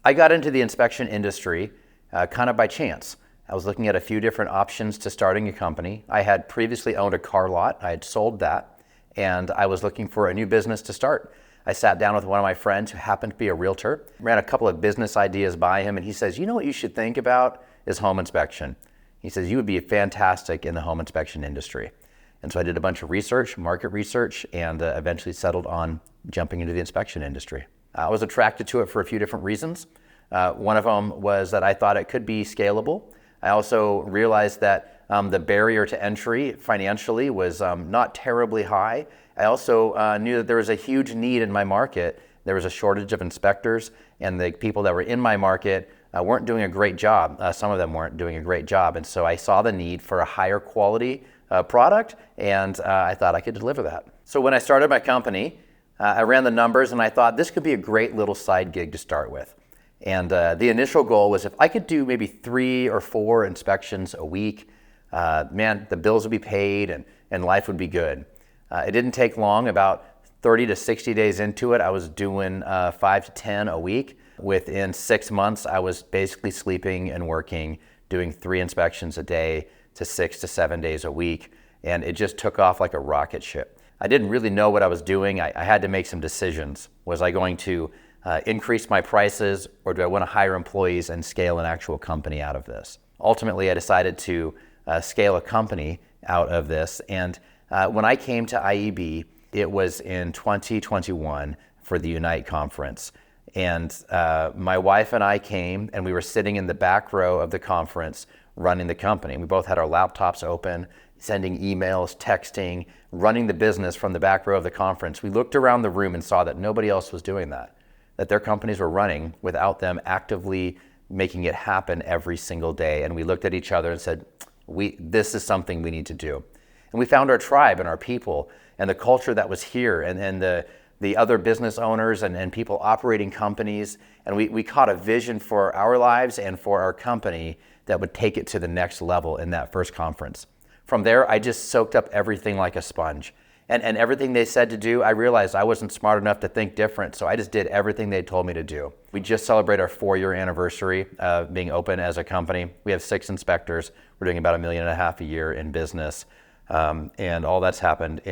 I got into the inspection industry kind of by chance. I was looking at a few different options to starting a company. I had previously owned a car lot. I had sold that, and I was looking for a new business to start. I sat down with one of my friends who happened to be a realtor, ran a couple of business ideas by him, and he says, you know what you should think about is home inspection. He says, you would be fantastic in the home inspection industry. And so I did a bunch of research, market research, and eventually settled on jumping into the inspection industry. I was attracted to it for a few different reasons. One of them was that I thought it could be scalable. I also realized that the barrier to entry financially was not terribly high. I also knew that there was a huge need in my market. There was a shortage of inspectors, and the people that were in my market weren't doing a great job. Some of them weren't doing a great job, and so I saw the need for a higher quality product, and I thought I could deliver that. So when I started my company, I ran the numbers, and I thought this could be a great little side gig to start with. And the initial goal was if I could do maybe 3 or 4 inspections a week, man, the bills would be paid and life would be good. It didn't take long. About 30 to 60 days into it, I was doing 5 to 10 a week. Within 6 months, I was basically sleeping and working, doing 3 inspections a day to 6 to 7 days a week. And it just took off like a rocket ship. I didn't really know what I was doing. I had to make some decisions. Was I going to increase my prices, or do I want to hire employees and scale an actual company out of this? Ultimately, I decided to scale a company out of this. And when I came to IEB, it was in 2021 for the Unite Conference. And my wife and I came, and we were sitting in the back row of the conference running the company. We both had our laptops open, sending emails, texting, running the business from the back row of the conference. We looked around the room and saw that nobody else was doing that their companies were running without them actively making it happen every single day. And we looked at each other and said, this is something we need to do. And we found our tribe and our people and the culture that was here, and the other business owners and people operating companies. And we caught a vision for our lives and for our company that would take it to the next level in that first conference. From there, I just soaked up everything like a sponge. And everything they said to do, I realized I wasn't smart enough to think different, so I just did everything they told me to do. We just celebrated our 4-year anniversary of being open as a company. We have 6 inspectors. We're doing about $1.5 million a year in business. And all that's happened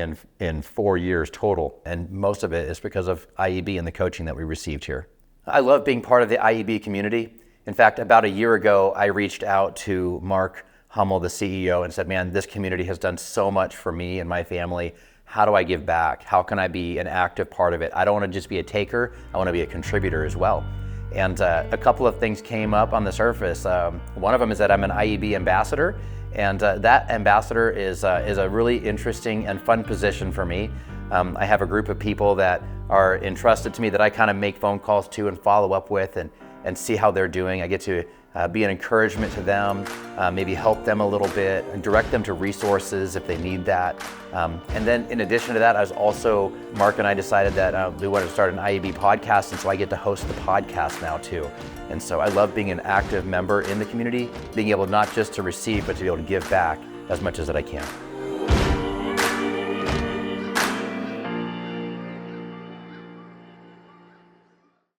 in 4 years total. And most of it is because of IEB and the coaching that we received here. I love being part of the IEB community. In fact, about a year ago, I reached out to Mark Hummel, the CEO, and said, man, this community has done so much for me and my family. How do I give back? How can I be an active part of it? I don't want to just be a taker. I want to be a contributor as well. And a couple of things came up on the surface. One of them is that I'm an IEB ambassador, and that ambassador is a really interesting and fun position for me. I have a group of people that are entrusted to me that I kind of make phone calls to and follow up with and see how they're doing. I get to be an encouragement to them, maybe help them a little bit, and direct them to resources if they need that. And then in addition to that, Mark and I decided that we wanted to start an IEB podcast, and so I get to host the podcast now too. And so I love being an active member in the community, being able not just to receive, but to be able to give back as much as that I can.